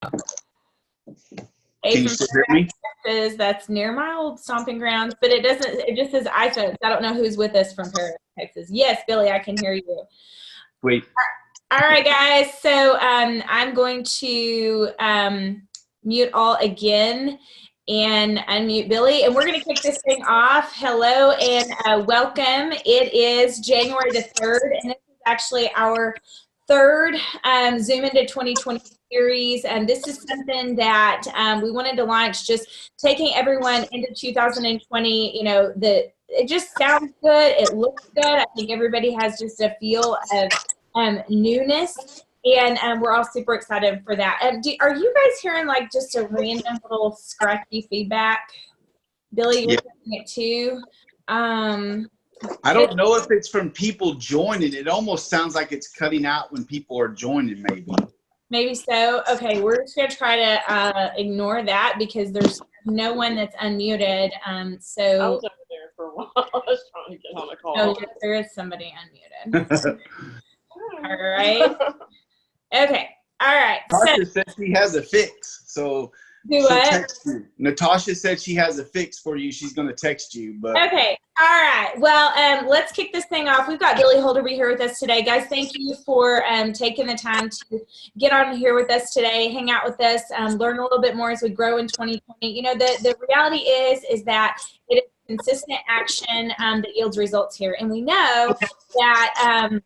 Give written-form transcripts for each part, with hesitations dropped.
Can you still hear me? Texas, that's near my old stomping grounds, but it doesn't, it just says iPhone. I don't know who's with us from Paris, Texas. Yes, Billy, I can hear you. Wait. All right, guys. So I'm going to mute all again and unmute Billy, and we're going to kick this thing off. Hello and welcome. It is January the 3rd, and this is actually our third Zoom into 2020 series, and this is something that we wanted to launch, just taking everyone into 2020. You know, it just sounds good, it looks good. I think everybody has just a feel of newness, and we're all super excited for that. Are you guys hearing like just a random little scratchy feedback? Billy, you're hearing it too? I don't know if it's from people joining. It almost sounds like it's cutting out when people are joining, maybe. Maybe so. Okay, we're just going to try to ignore that because there's no one that's unmuted. So I was over there for a while. I was trying to get on the call. Oh, yes, there is somebody unmuted. All right. Okay. All right. Natasha said she has a fix. So do what? Text you. Natasha said she has a fix for you. She's going to text you. But okay. All right. Well, let's kick this thing off. We've got Billy Holderby here with us today. Guys, thank you for taking the time to get on here with us today, hang out with us, learn a little bit more as we grow in 2020. You know, the reality is that it is consistent action that yields results here. And we know that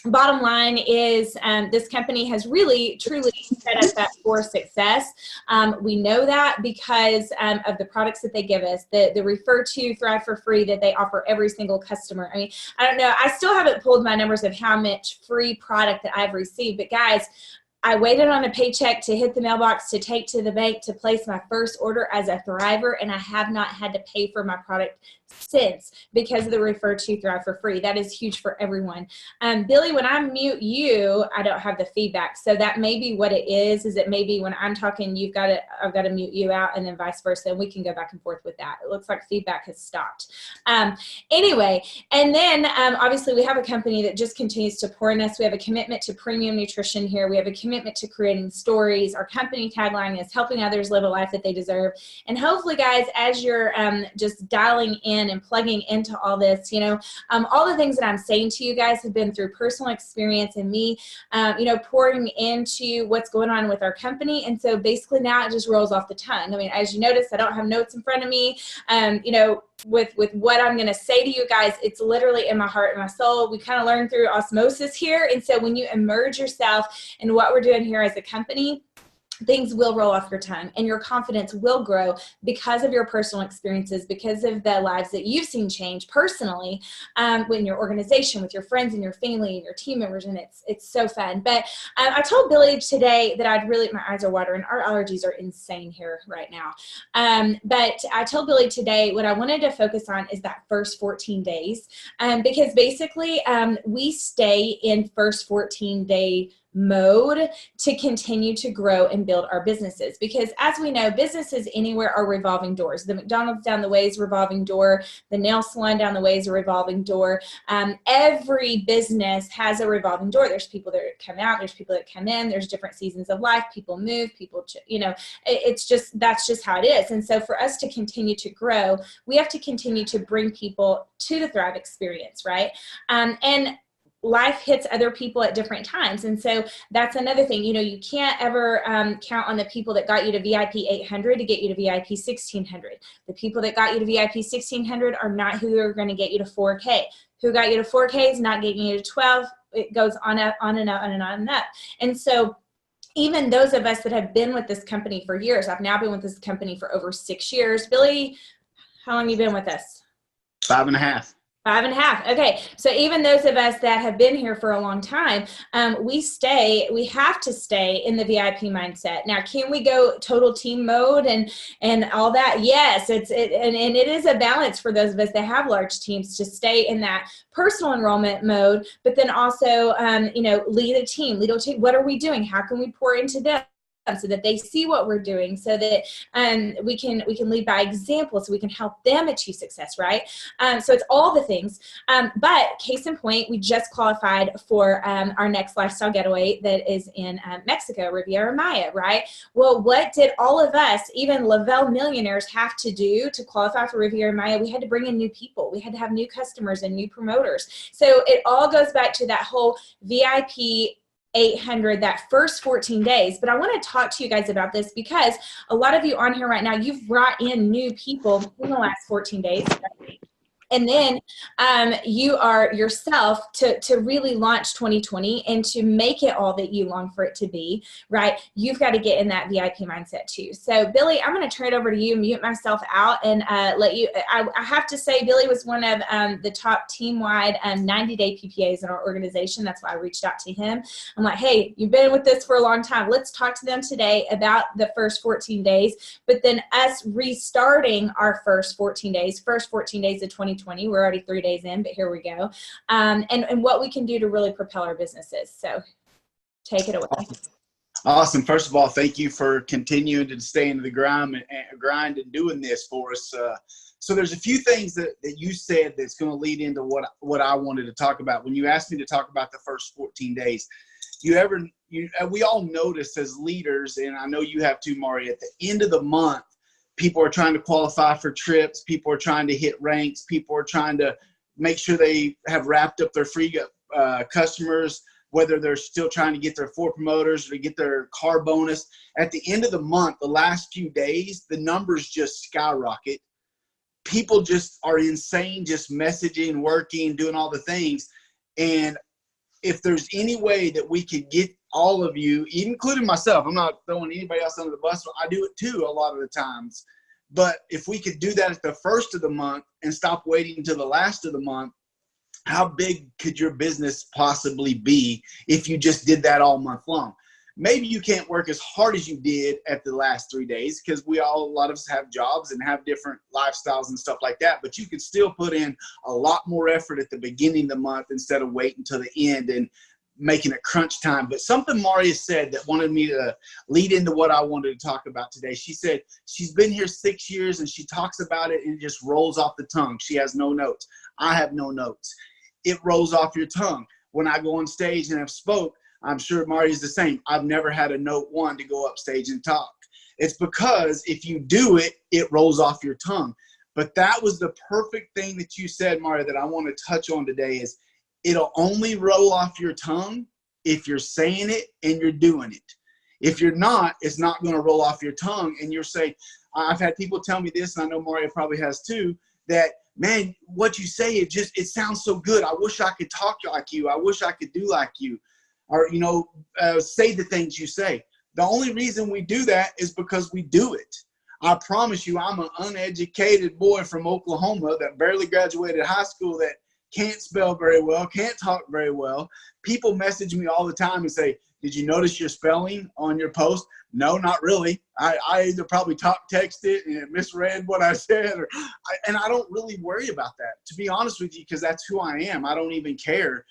bottom line is this company has really, truly set us up for success. We know that because of the products that they give us, the refer to Thrive for Free that they offer every single customer. I mean, I don't know. I still haven't pulled my numbers of how much free product that I've received, but guys, I waited on a paycheck to hit the mailbox to take to the bank to place my first order as a Thriver, and I have not had to pay for my product since because of the refer to Thrive for Free. That is huge for everyone. Billy, when I mute you, I don't have the feedback. So that may be what it is it maybe when I'm talking, I've got to mute you out, and then vice versa, and we can go back and forth with that. It looks like feedback has stopped. Anyway, and then obviously we have a company that just continues to pour in us. We have a commitment to premium nutrition here. We have a commitment to creating stories. Our company tagline is helping others live a life that they deserve. And hopefully, guys, as you're just dialing in and plugging into all this, you know, all the things that I'm saying to you guys have been through personal experience and me, you know, pouring into what's going on with our company. And so basically now it just rolls off the tongue. I mean, as you notice, I don't have notes in front of me, you know, with what I'm going to say to you guys, it's literally in my heart and my soul. We kind of learn through osmosis here. And so when you immerse yourself in what we're doing here as a company, things will roll off your tongue and your confidence will grow because of your personal experiences, because of the lives that you've seen change personally in your organization, with your friends and your family and your team members, and it's so fun. But I told Billy today that my eyes are watering. Our allergies are insane here right now. But I told Billy today what I wanted to focus on is that first 14 days because basically we stay in first 14-day mode to continue to grow and build our businesses, because as we know, businesses anywhere are revolving doors. The McDonald's down the way is a revolving door. The nail salon down the way is a revolving door. Every business has a revolving door. There's people that come out, there's people that come in, there's different seasons of life, people move, people, you know, that's just how it is. And so for us to continue to grow, we have to continue to bring people to the Thrive experience, right? And life hits other people at different times. And so that's another thing. You know, you can't ever count on the people that got you to VIP 800 to get you to VIP 1600. The people that got you to VIP 1600 are not who are going to get you to 4K. Who got you to 4K is not getting you to 12. It goes on up, on and up, and on and up. And so even those of us that have been with this company for years, I've now been with this company for over 6 years. Billy, how long have you been with us? 5.5. 5.5. Okay. So even those of us that have been here for a long time, we have to stay in the VIP mindset. Now, can we go total team mode and all that? Yes, and it is a balance for those of us that have large teams to stay in that personal enrollment mode, but then also, you know, lead a team. What are we doing? How can we pour into them? so that they see what we're doing, so that we can lead by example, so we can help them achieve success, right? So it's all the things. But case in point, we just qualified for our next lifestyle getaway that is in Mexico, Riviera Maya, right? Well, what did all of us, even Lavelle millionaires, have to do to qualify for Riviera Maya? We had to bring in new people. We had to have new customers and new promoters. So it all goes back to that whole VIP 800, that first 14 days. But I want to talk to you guys about this because a lot of you on here right now, you've brought in new people in the last 14 days. And then you are yourself to really launch 2020 and to make it all that you long for it to be, right? You've got to get in that VIP mindset too. So Billy, I'm going to turn it over to you, mute myself out, and let you, I have to say Billy was one of the top team-wide 90-day PPAs in our organization. That's why I reached out to him. I'm like, hey, you've been with this for a long time. Let's talk to them today about the first 14 days, but then us restarting our first 14 days of 2020. We're already 3 days in, but here we go. And what we can do to really propel our businesses. So take it away. Awesome. First of all, thank you for continuing to stay into the grind and doing this for us. So there's a few things that you said that's going to lead into what I wanted to talk about. When you asked me to talk about the first 14 days, we all notice as leaders, and I know you have too, Mauria, at the end of the month, people are trying to qualify for trips. People are trying to hit ranks. People are trying to make sure they have wrapped up their free customers, whether they're still trying to get their 4 promoters or to get their car bonus. At the end of the month, the last few days, the numbers just skyrocket. People just are insane, just messaging, working, doing all the things. And if there's any way that we could get all of you, including myself, I'm not throwing anybody else under the bus, I do it too a lot of the times. But if we could do that at the first of the month and stop waiting until the last of the month, how big could your business possibly be if you just did that all month long? Maybe you can't work as hard as you did at the last 3 days because a lot of us have jobs and have different lifestyles and stuff like that, but you can still put in a lot more effort at the beginning of the month instead of waiting until the end and making it crunch time. But something Mauria said that wanted me to lead into what I wanted to talk about today. She said she's been here 6 years and she talks about it and it just rolls off the tongue. She has no notes. I have no notes. It rolls off your tongue. When I go on stage and have spoke, I'm sure Mauria's the same. I've never had a note one to go up stage and talk. It's because if you do it, it rolls off your tongue. But that was the perfect thing that you said, Mauria, that I want to touch on today is it'll only roll off your tongue if you're saying it and you're doing it. If you're not, it's not going to roll off your tongue. And you're saying, I've had people tell me this, and I know Mauria probably has too, that, man, what you say, it sounds so good. I wish I could talk like you. I wish I could do like you. Or, say the things you say. The only reason we do that is because we do it. I promise you, I'm an uneducated boy from Oklahoma that barely graduated high school that can't spell very well, can't talk very well. People message me all the time and say, did you notice your spelling on your post? No, not really. I either probably texted and misread what I said, and I don't really worry about that, to be honest with you, because that's who I am. I don't even care.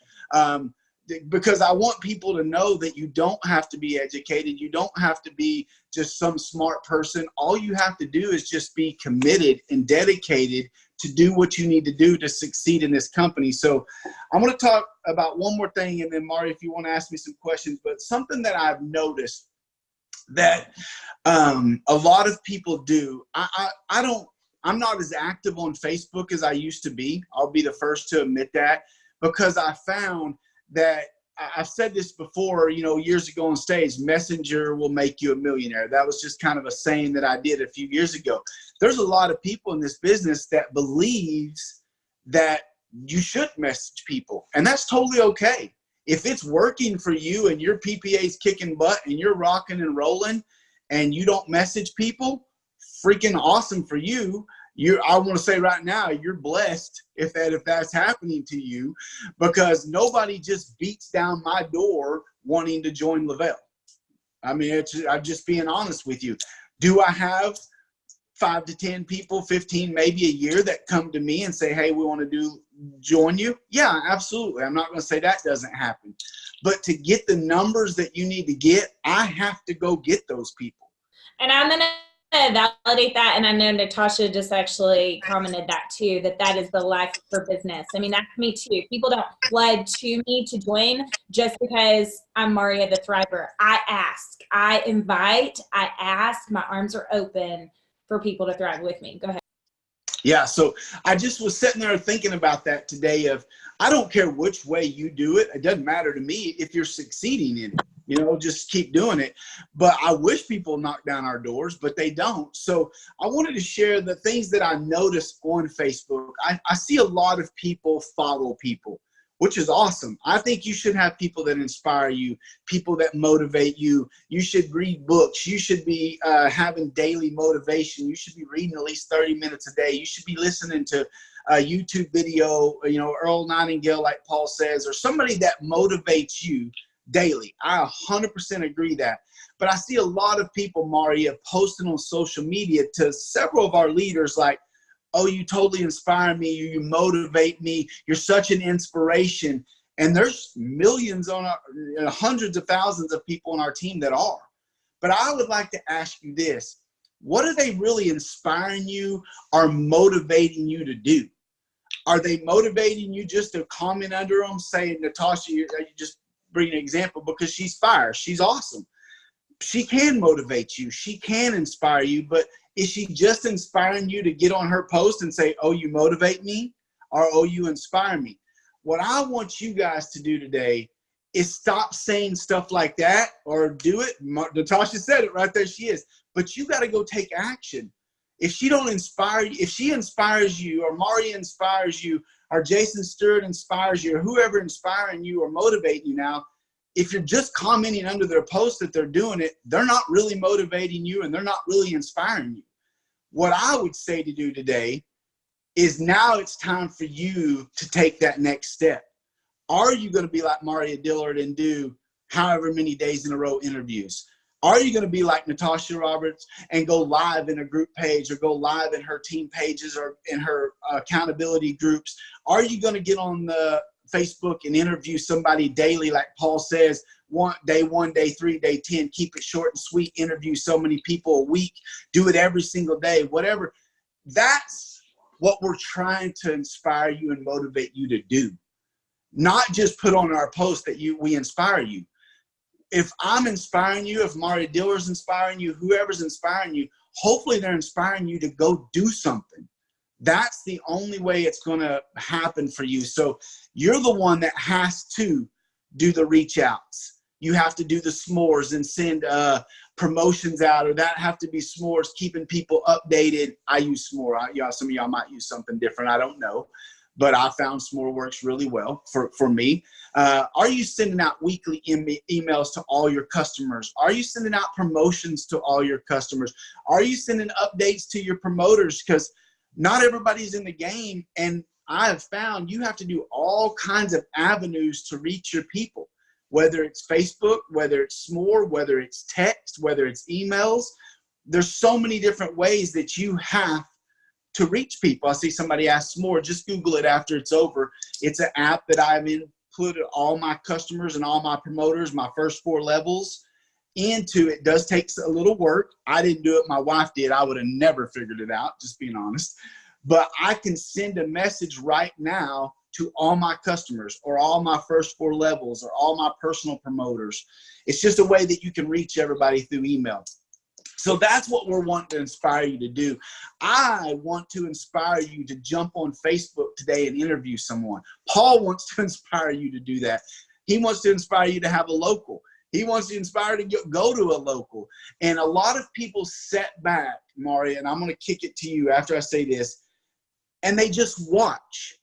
Because I want people to know that you don't have to be educated. You don't have to be just some smart person. All you have to do is just be committed and dedicated to do what you need to do to succeed in this company. So I'm going to talk about one more thing, and then Mauria, if you want to ask me some questions, but something that I've noticed that a lot of people do. I'm not as active on Facebook as I used to be. I'll be the first to admit that, because I found that I've said this before, years ago on stage, messenger will make you a millionaire. That was just kind of a saying that I did a few years ago. There's a lot of people in this business that believes that you should message people, and that's totally okay. If it's working for you and your PPA's kicking butt and you're rocking and rolling and you don't message people, freaking awesome for you. I want to say right now, you're blessed if that's happening to you, because nobody just beats down my door wanting to join Lavelle. I mean, I'm just being honest with you. Do I have 5 to 10 people, 15 maybe a year that come to me and say, hey, we want to join you? Yeah, absolutely. I'm not going to say that doesn't happen. But to get the numbers that you need to get, I have to go get those people. And I'm going to validate that. And I know Natasha just actually commented that too, that is the life for business. I mean, that's me too. People don't flood to me to join just because I'm Mauria the Thriver. I ask, I invite, I ask, my arms are open for people to thrive with me. Go ahead. Yeah, so I just was sitting there thinking about that today of, I don't care which way you do it. It doesn't matter to me if you're succeeding in it. You know, just keep doing it. But I wish people knock down our doors, but they don't. So I wanted to share the things that I noticed on Facebook. I see a lot of people follow people, which is awesome. I think you should have people that inspire you, people that motivate you. You should read books. You should be having daily motivation. You should be reading at least 30 minutes a day. You should be listening to a YouTube video, you know, Earl Nightingale, like Paul says, or somebody that motivates you daily. I 100% agree that. But I see a lot of people, Mauria, posting on social media to several of our leaders like, oh, you totally inspire me. You motivate me. You're such an inspiration. And there's millions on our, hundreds of thousands of people on our team that are. But I would like to ask you this. What are they really inspiring you or motivating you to do? Are they motivating you just to comment under them saying, Natasha, you just bring an example because she's fire. She's awesome. She can motivate you. She can inspire you, but is she just inspiring you to get on her post and say, oh, you motivate me, or oh, you inspire me? What I want you guys to do today is stop saying stuff like that or do it. Natasha said it right there. She is. But you got to go take action. If she don't inspire you, if she inspires you, or Mauria inspires you, or Jason Stewart inspires you, or whoever inspiring you or motivating you now, if you're just commenting under their post that they're doing it, they're not really motivating you and they're not really inspiring you. What I would say to do today is now it's time for you to take that next step. Are you going to be like Mauria Dillard and do however many days in a row interviews? Are you going to be like Natasha Roberts and go live in a group page or go live in her team pages or in her accountability groups? Are you going to get on the Facebook and interview somebody daily like Paul says, day 1, day 3, day 10, keep it short and sweet, interview so many people a week, do it every single day, whatever. That's what we're trying to inspire you and motivate you to do. Not just put on our post that we inspire you. If I'm inspiring you, if Mauria Dillard's inspiring you, whoever's inspiring you, hopefully they're inspiring you to go do something. That's the only way it's going to happen for you. So you're the one that has to do the reach outs. You have to do the s'mores and send promotions out, or that have to be s'mores, keeping people updated. I use s'more. Some of y'all might use something different. I don't know. But I found s'more works really well for me. Are you sending out weekly emails to all your customers? Are you sending out promotions to all your customers? Are you sending updates to your promoters? Because not everybody's in the game, and I have found you have to do all kinds of avenues to reach your people, whether it's Facebook, whether it's s'more, whether it's text, whether it's emails. There's so many different ways that you have to reach people. I see somebody ask s'more, just Google it after it's over. It's an app that I've included all my customers and all my promoters, my first 4 levels into. It does take a little work. I didn't do it. My wife did. I would have never figured it out, just being honest. But I can send a message right now to all my customers or all my first 4 levels or all my personal promoters. It's just a way that you can reach everybody through email. So that's what we're wanting to inspire you to do. I want to inspire you to jump on Facebook today and interview someone. Paul wants to inspire you to do that. He wants to inspire you to have a local. He wants to inspire you to go to a local. And a lot of people set back, Mauria, and I'm going to kick it to you after I say this, and they just watch.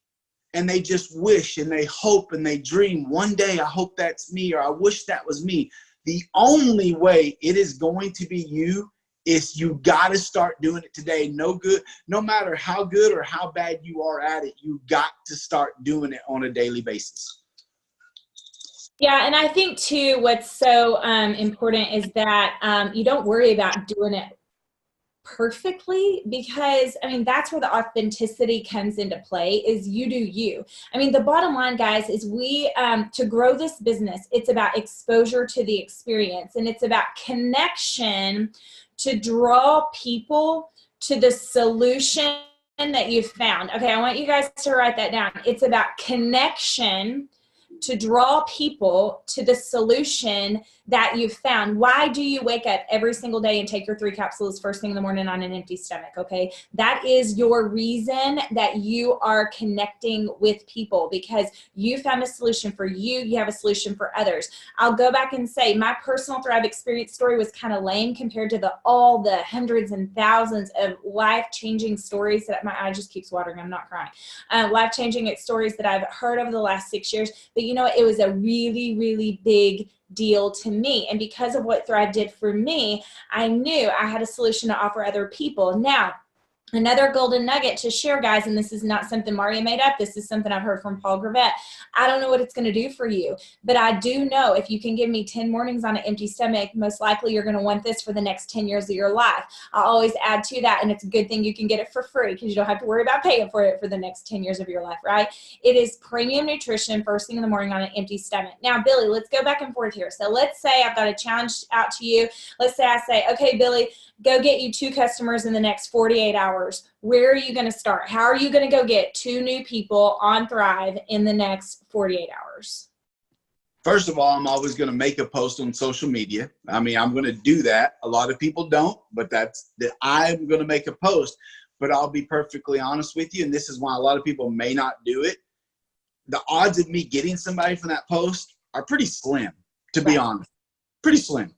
And they just wish and they hope and they dream. One day I hope that's me, or I wish that was me. The only way it is going to be you is you got to start doing it today. No matter how good or how bad you are at it, you got to start doing it on a daily basis. Yeah, and I think too, what's so important is that you don't worry about doing it perfectly, because I mean, that's where the authenticity comes into play, is you do you. I mean, the bottom line, guys, is we to grow this business, it's about exposure to the experience, and it's about connection to draw people to the solution that you've found. Okay, I want you guys to write that down. It's about connection to draw people to the solution that you've found. Why do you wake up every single day and take your 3 capsules first thing in the morning on an empty stomach? Okay, that is your reason that you are connecting with people, because you found a solution for you. You have a solution for others. I'll go back and say my personal Thrive experience story was kind of lame compared to all the hundreds and thousands of life-changing stories that my eye just keeps watering. I'm not crying. Life-changing stories that I've heard over the last 6 years. But you know, it was a really, really big deal to me. And because of what Thrive did for me, I knew I had a solution to offer other people. Now, another golden nugget to share, guys, and this is not something Mauria made up. This is something I've heard from Paul Gravett. I don't know what it's going to do for you, but I do know if you can give me 10 mornings on an empty stomach, most likely you're going to want this for the next 10 years of your life. I always add to that, and it's a good thing you can get it for free, because you don't have to worry about paying for it for the next 10 years of your life, right? It is premium nutrition first thing in the morning on an empty stomach. Now, Billy, let's go back and forth here. So let's say I've got a challenge out to you. Let's say I say, okay, Billy, go get you 2 customers in the next 48 hours. Where are you going to start? How are you going to go get 2 new people on Thrive in the next 48 hours? First of all, I'm always going to make a post on social media. I mean, I'm going to do that. A lot of people don't, but I'm going to make a post. But I'll be perfectly honest with you, and this is why a lot of people may not do it. The odds of me getting somebody from that post are pretty slim, to be honest. Pretty slim.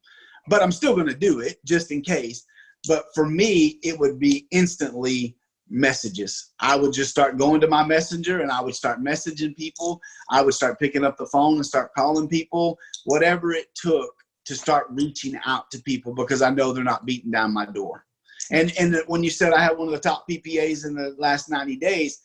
But I'm still going to do it just in case. But for me, it would be instantly messages. I would just start going to my messenger and I would start messaging people. I would start picking up the phone and start calling people, whatever it took to start reaching out to people, because I know they're not beating down my door. And when you said I had one of the top PPAs in the last 90 days,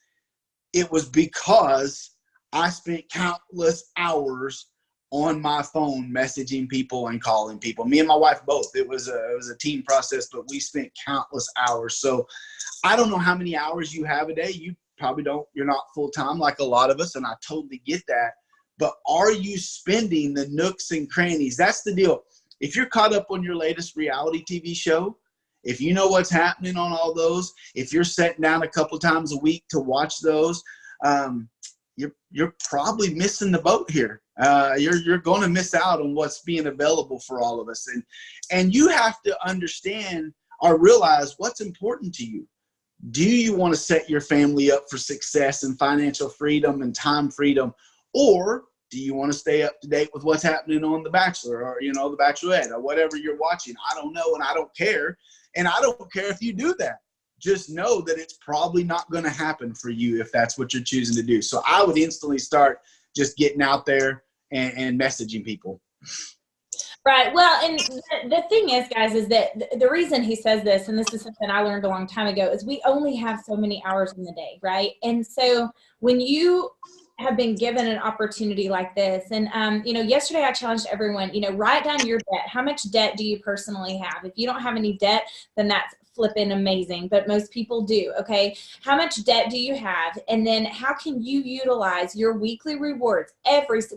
it was because I spent countless hours on my phone messaging people and calling people. Me and my wife both. It was a team process, but we spent countless hours. So I don't know how many hours you have a day. You probably don't. You're not full time like a lot of us, and I totally get that. But are you spending the nooks and crannies? That's the deal. If you're caught up on your latest reality TV show, if you know what's happening on all those, if you're sitting down a couple times a week to watch those, you're probably missing the boat here. You're going to miss out on what's being available for all of us. And you have to understand or realize what's important to you. Do you want to set your family up for success and financial freedom and time freedom? Or do you want to stay up to date with what's happening on The Bachelor or, The Bachelorette or whatever you're watching? I don't know, and I don't care. And I don't care if you do that. Just know that it's probably not going to happen for you if that's what you're choosing to do. So I would instantly start just getting out there and messaging people. Right. Well, and the thing is, guys, is that the reason he says this, and this is something I learned a long time ago, is we only have so many hours in the day, right? And so when you have been given an opportunity like this, and yesterday I challenged everyone, write down your debt. How much debt do you personally have? If you don't have any debt, then that's flipping amazing, but most people do. Okay, how much debt do you have? And then how can you utilize your weekly rewards?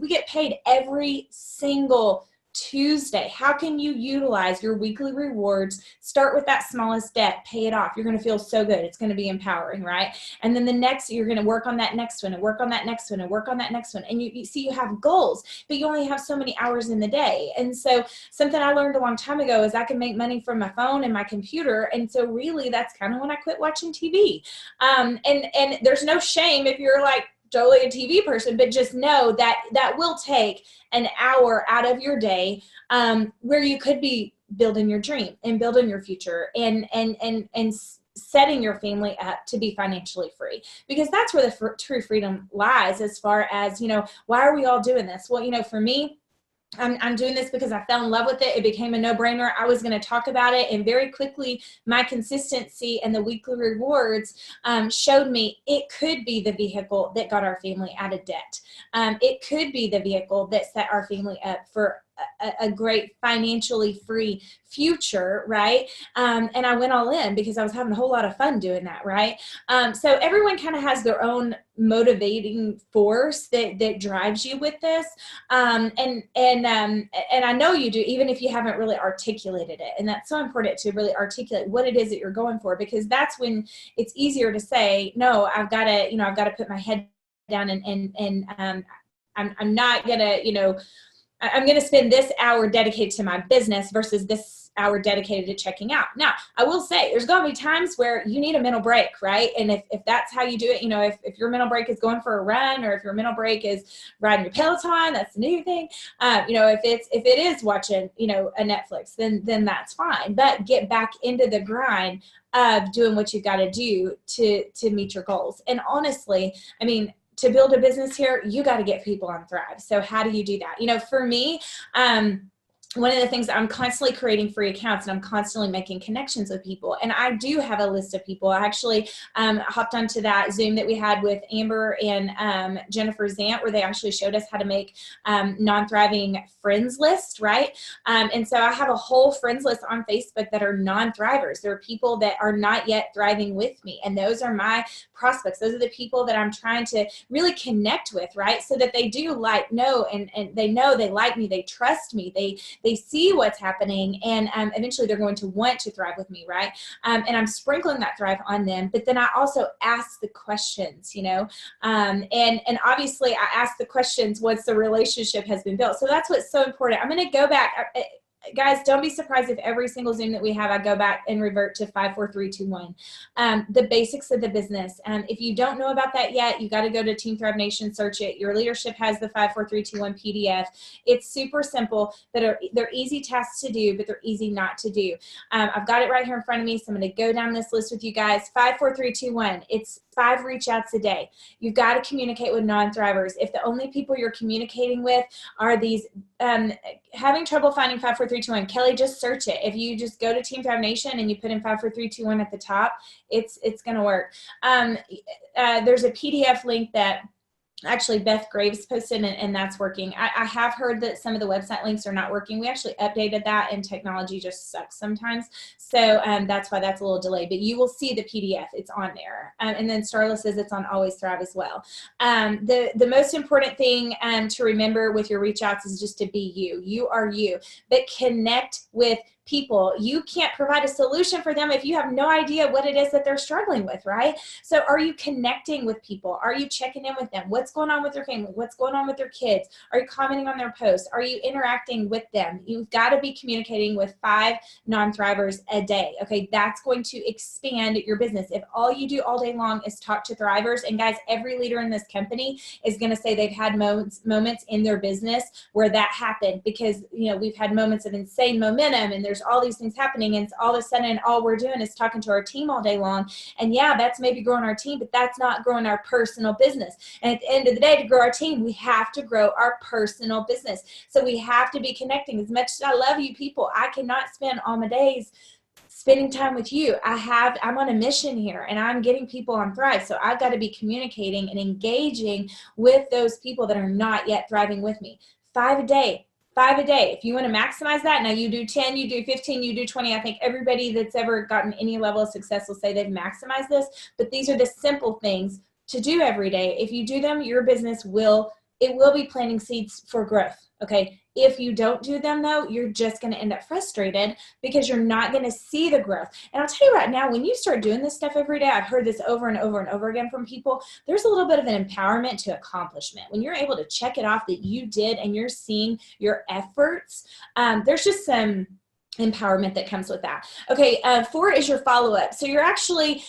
We get paid every single Tuesday. How can you utilize your weekly rewards? Start with that smallest debt, pay it off. You're going to feel so good. It's going to be empowering, right? And then you're going to work on that next one and work on that next one and work on that next one. And you see, you have goals, but you only have so many hours in the day. And so something I learned a long time ago is I can make money from my phone and my computer. And so really that's kind of when I quit watching TV. And there's no shame if you're like totally a TV person, but just know that will take an hour out of your day where you could be building your dream and building your future and setting your family up to be financially free, because that's where the true freedom lies. As far as, why are we all doing this? Well, for me, I'm doing this because I fell in love with it. It became a no-brainer. I was going to talk about it, and very quickly my consistency and the weekly rewards showed me it could be the vehicle that got our family out of debt. It could be the vehicle that set our family up for a great financially free future, right? And I went all in because I was having a whole lot of fun doing that, right? So everyone kind of has their own motivating force that drives you with this. And I know you do, even if you haven't really articulated it. And that's so important to really articulate what it is that you're going for, because that's when it's easier to say, no, I've got to put my head down and I'm not gonna, I'm going to spend this hour dedicated to my business versus this hour dedicated to checking out. Now, I will say there's going to be times where you need a mental break, right? And if that's how you do it, if your mental break is going for a run, or if your mental break is riding your Peloton, that's the new thing. If it is watching, a Netflix, then that's fine. But get back into the grind of doing what you got to do to meet your goals. And honestly, I mean, to build a business here, you got to get people on Thrive. So how do you do that? For me, one of the things, I'm constantly creating free accounts and I'm constantly making connections with people. And I do have a list of people. I actually hopped onto that Zoom that we had with Amber and Jennifer Zant, where they actually showed us how to make non-thriving friends list, right? And so I have a whole friends list on Facebook that are non-thrivers. There are people that are not yet thriving with me. And those are my prospects. Those are the people that I'm trying to really connect with, right? So that they do know, and they know they like me, they trust me, they see what's happening, and eventually they're going to want to thrive with me, right? And I'm sprinkling that thrive on them, but then I also ask the questions, and obviously I ask the questions once the relationship has been built. So that's what's so important. I'm going to go back. Guys, don't be surprised if every single Zoom that we have, I go back and revert to 5, 4, 3, 2, 1. The basics of the business. If you don't know about that yet, you got to go to Team Thrive Nation, search it. Your leadership has the 5, 4, 3, 2, 1 PDF. It's super simple, but they're easy tasks to do, but they're easy not to do. I've got it right here in front of me, so I'm going to go down this list with you guys. 5, 4, 3, 2, 1. It's 5 reach outs a day. You've got to communicate with non-thrivers. If the only people you're communicating with are these having trouble finding 5, 4, 3, 2, 1, Kelly, just search it. If you just go to Team Thrive Nation and you put in 5, 4, 3, 2, 1 at the top, it's going to work. There's a PDF link that actually Beth Graves posted, and that's working. I have heard that some of the website links are not working. We actually updated that, and technology just sucks sometimes. So that's why that's a little delayed, but you will see the PDF. It's on there. And then Starla says it's on Always Thrive as well. The most important thing to remember with your reach outs is just to be you. You are you, but connect with people. You can't provide a solution for them if you have no idea what it is that they're struggling with, right? So are you connecting with people? Are you checking in with them? What's going on with their family? What's going on with their kids? Are you commenting on their posts? Are you interacting with them? You've got to be communicating with 5 non-thrivers a day. Okay, that's going to expand your business. If all you do all day long is talk to thrivers, and guys, every leader in this company is going to say they've had moments in their business where that happened, because we've had moments of insane momentum and there's all these things happening, and all of a sudden all we're doing is talking to our team all day long. And yeah, that's maybe growing our team, but that's not growing our personal business. And at the end of the day, to grow our team, we have to grow our personal business. So we have to be connecting. As much as I love you people, I cannot spend all my days spending time with you. I'm on a mission here, and I'm getting people on Thrive. So I've got to be communicating and engaging with those people that are not yet thriving with me. 5 a day. 5 a day. If you want to maximize that, now you do 10, you do 15, you do 20. I think everybody that's ever gotten any level of success will say they've maximized this, but these are the simple things to do every day. If you do them, your business will be planting seeds for growth. Okay. If you don't do them though, you're just going to end up frustrated because you're not going to see the growth. And I'll tell you right now, when you start doing this stuff every day, I've heard this over and over and over again from people, there's a little bit of an empowerment to accomplishment. When you're able to check it off that you did and you're seeing your efforts, there's just some empowerment that comes with that. Okay, 4 is your follow-up. So you're actually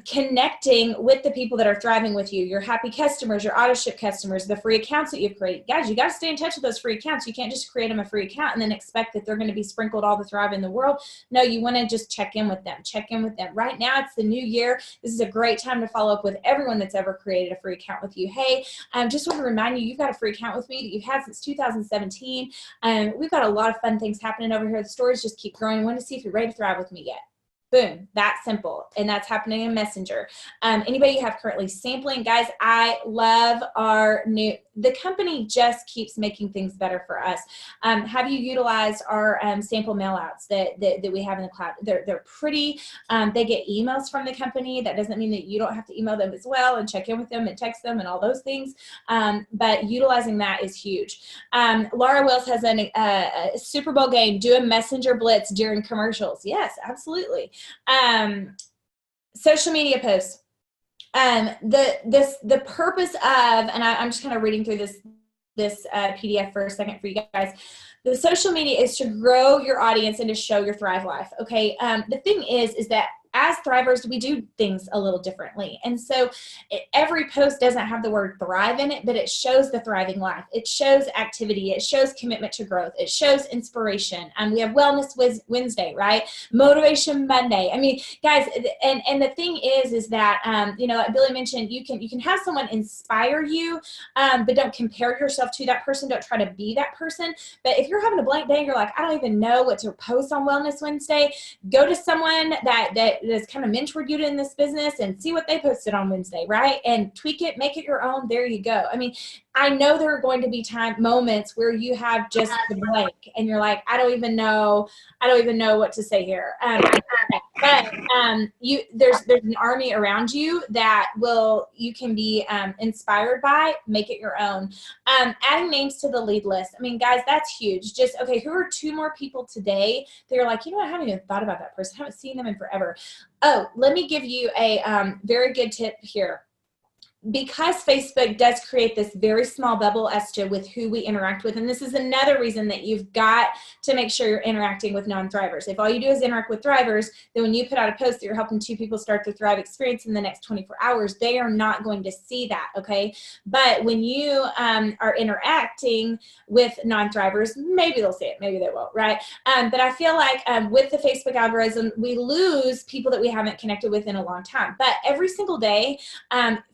connecting with the people that are thriving with you, your happy customers, your auto ship customers, the free accounts that you've created. Guys, you got to stay in touch with those free accounts. You can't just create them a free account and then expect that they're going to be sprinkled all the thrive in the world. No, you want to just check in with them. Check in with them. Right now, it's the new year. This is a great time to follow up with everyone that's ever created a free account with you. Hey, just want to remind you, you've got a free account with me that you've had since 2017. We've got a lot of fun things happening over here. The stories just keep growing. I want to see if you're ready to thrive with me yet. Boom, that simple. And that's happening in Messenger. Anybody you have currently sampling, guys, I love the company just keeps making things better for us. Have you utilized our sample mailouts that we have in the cloud? They're pretty. They get emails from the company. That doesn't mean that you don't have to email them as well and check in with them and text them and all those things. But utilizing that is huge. Laura Wills has a Super Bowl game. Do a messenger blitz during commercials. Yes, absolutely. Social media posts. The purpose of, and I'm just kind of reading through this PDF for a second for you guys. The social media is to grow your audience and to show your Thrive life. Okay. The thing is that as Thrivers, we do things a little differently. And so every post doesn't have the word thrive in it, but it shows the thriving life. It shows activity. It shows commitment to growth. It shows inspiration. We have Wellness Wednesday, right? Motivation Monday. I mean, guys, and the thing is that, you know, like Billy mentioned, you can have someone inspire you, but don't compare yourself to that person. Don't try to be that person. But if you're having a blank day and you're like, I don't even know what to post on Wellness Wednesday, go to someone that's kind of mentored you in this business and see what they posted on Wednesday, right? And tweak it, make it your own. There you go. I mean, I know there are going to be moments where you have just the blank and you're like, I don't even know what to say here. But there's an army around you that you can be inspired by. Make it your own. Adding names to the lead list. I mean, guys, that's huge. Just, okay, who are 2 more people today that you're like, you know what, I haven't even thought about that person. I haven't seen them in forever. Oh, let me give you a very good tip here. Because Facebook does create this very small bubble as to with who we interact with, and this is another reason that you've got to make sure you're interacting with non-Thrivers. If all you do is interact with Thrivers, then when you put out a post that you're helping 2 people start the Thrive experience in the next 24 hours, they are not going to see that, okay? But when you are interacting with non-Thrivers, maybe they'll see it, maybe they won't, right? But I feel like with the Facebook algorithm, we lose people that we haven't connected with in a long time. But every single day,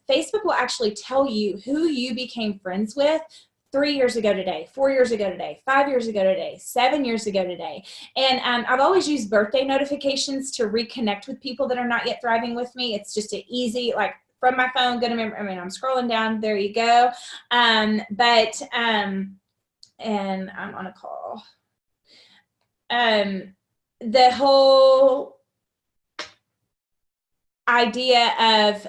Facebook will actually tell you who you became friends with 3 years ago today, 4 years ago today, 5 years ago today, 7 years ago today. And I've always used birthday notifications to reconnect with people that are not yet thriving with me. It's just an easy, like, from my phone, go to memory. I mean, I'm scrolling down. There you go. And I'm on a call. The whole idea of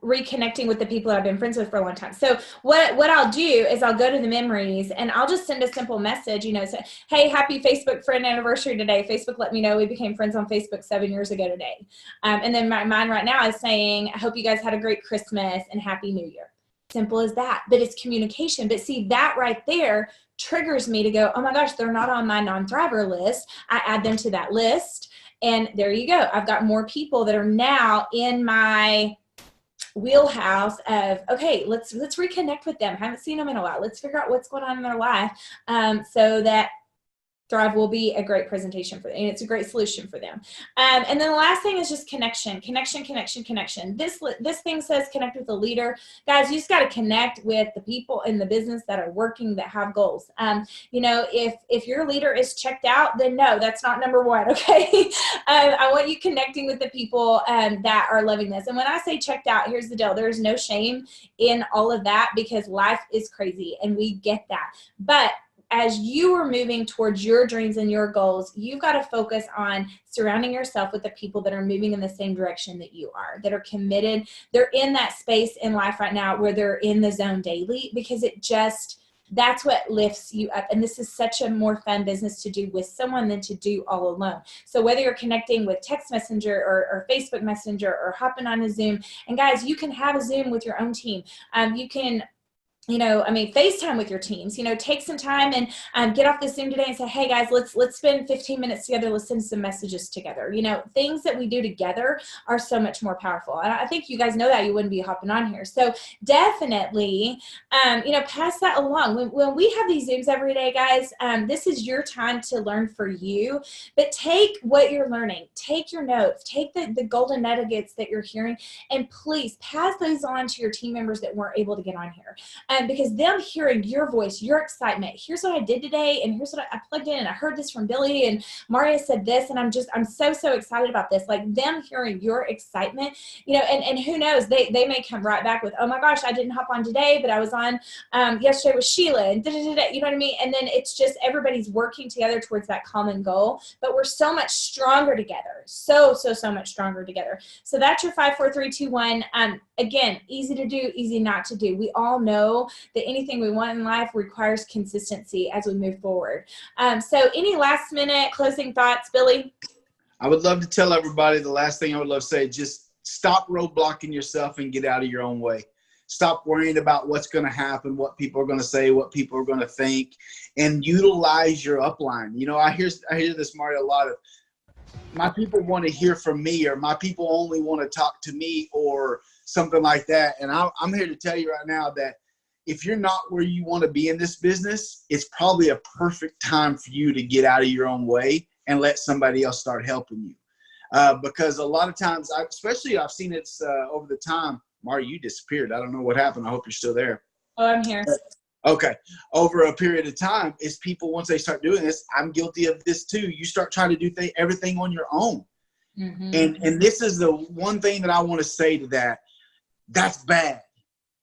reconnecting with the people I've been friends with for a long time. So what I'll do is I'll go to the memories and I'll just send a simple message, you know, say, hey, happy Facebook friend anniversary today. Facebook let me know we became friends on Facebook 7 years ago today. And then mine right now is saying, I hope you guys had a great Christmas and Happy New Year. Simple as that. But it's communication. But see, that right there triggers me to go, oh my gosh, they're not on my non-Thriver list. I add them to that list. And there you go. I've got more people that are now in my wheelhouse of, okay, let's reconnect with them. Haven't seen them in a while. Let's figure out what's going on in their life so that Thrive will be a great presentation for them, and it's a great solution for them. And then the last thing is just connection. This thing says connect with the leader. Guys, you just got to connect with the people in the business that are working, that have goals. You know, if your leader is checked out, then no, that's not number one, okay? I want you connecting with the people that are loving this. And when I say checked out, here's the deal. There's no shame in all of that because life is crazy, and we get that. But as you are moving towards your dreams and your goals, you've got to focus on surrounding yourself with the people that are moving in the same direction that you are, that are committed. They're in that space in life right now where they're in the zone daily, because that's what lifts you up. And this is such a more fun business to do with someone than to do all alone. So whether you're connecting with text messenger or Facebook Messenger or hopping on a Zoom, and guys, you can have a Zoom with your own team. You can, you know, I mean, FaceTime with your teams, you know, take some time and get off the Zoom today and say, hey guys, let's spend 15 minutes together. Let's send some messages together. You know, things that we do together are so much more powerful. And I think you guys know that. You wouldn't be hopping on here. So definitely, you know, pass that along. When we have these Zooms every day, guys, this is your time to learn for you, but take what you're learning, take your notes, take the golden nuggets that you're hearing, and please pass those on to your team members that weren't able to get on here. because them hearing your voice, your excitement, here's what I did today, and here's what I plugged in, and I heard this from Billy, and Mauria said this, and I'm so excited about this. Like them hearing your excitement, you know, and who knows, they may come right back with, oh my gosh, I didn't hop on today, but I was on yesterday with Sheila, and you know what I mean? And then it's just everybody's working together towards that common goal, but we're so much stronger together. So much stronger together. So that's your 5, 4, 3, 2, 1. Again, easy to do, easy not to do. We all know that anything we want in life requires consistency as we move forward. So any last minute closing thoughts, Billy? I would love to tell everybody, the last thing I would love to say, just stop roadblocking yourself and get out of your own way. Stop worrying about what's going to happen, what people are going to say, what people are going to think, and utilize your upline. You know, I hear this, Mauria, a lot of, my people want to hear from me, or my people only want to talk to me, or something like that. And I'm here to tell you right now that if you're not where you want to be in this business, it's probably a perfect time for you to get out of your own way and let somebody else start helping you. Because a lot of times, especially I've seen it over the time. Mauria, you disappeared. I don't know what happened. I hope you're still there. Oh, I'm here. Okay. Over a period of time, is people, once they start doing this, I'm guilty of this too. You start trying to do everything on your own. Mm-hmm. And this is the one thing that I want to say to that. That's bad.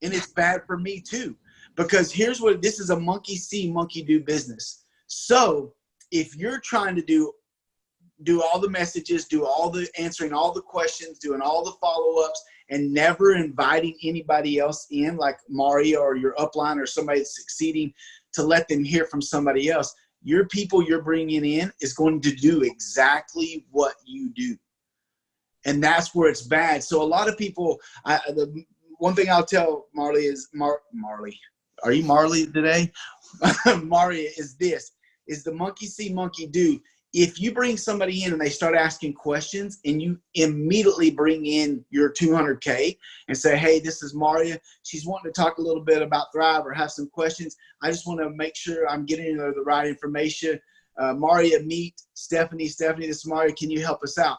And it's bad for me too. Because here's what, this is a monkey see, monkey do business. So if you're trying to do all the messages, do all the answering all the questions, doing all the follow-ups, and never inviting anybody else in, like Mauria or your upline or somebody that's succeeding, to let them hear from somebody else, your people you're bringing in is going to do exactly what you do. And that's where it's bad. So a lot of people, the one thing I'll tell Marley is, Marley, are you Marley today? Mauria is this, is the monkey see, monkey do. If you bring somebody in and they start asking questions, and you immediately bring in your 200K and say, hey, this is Mauria. She's wanting to talk a little bit about Thrive or have some questions. I just want to make sure I'm getting her the right information. Mauria, meet Stephanie. Stephanie, this is Mauria. Can you help us out?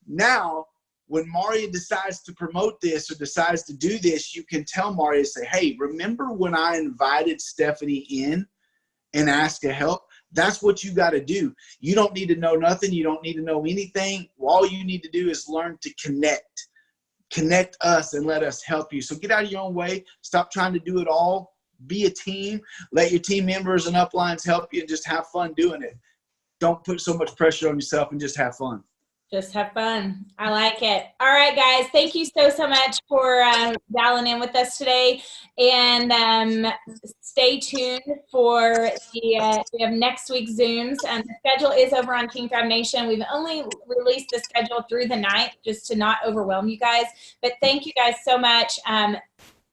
Now, when Mauria decides to promote this or decides to do this, you can tell Mauria, say, hey, remember when I invited Stephanie in and asked to help? That's what you got to do. You don't need to know nothing. You don't need to know anything. All you need to do is learn to connect us and let us help you. So get out of your own way. Stop trying to do it all. Be a team. Let your team members and uplines help you, and just have fun doing it. Don't put so much pressure on yourself, and just have fun. Just have fun. I like it. All right, guys. Thank you so much for dialing in with us today. And stay tuned for we have next week's Zooms. The schedule is over on Team Thrive Nation. We've only released the schedule through the night just to not overwhelm you guys. But thank you guys so much.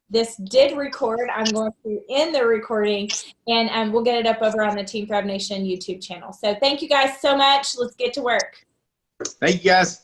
This did record. I'm going to end the recording, and we'll get it up over on the Team Thrive Nation YouTube channel. So thank you guys so much. Let's get to work. Thank you, guys.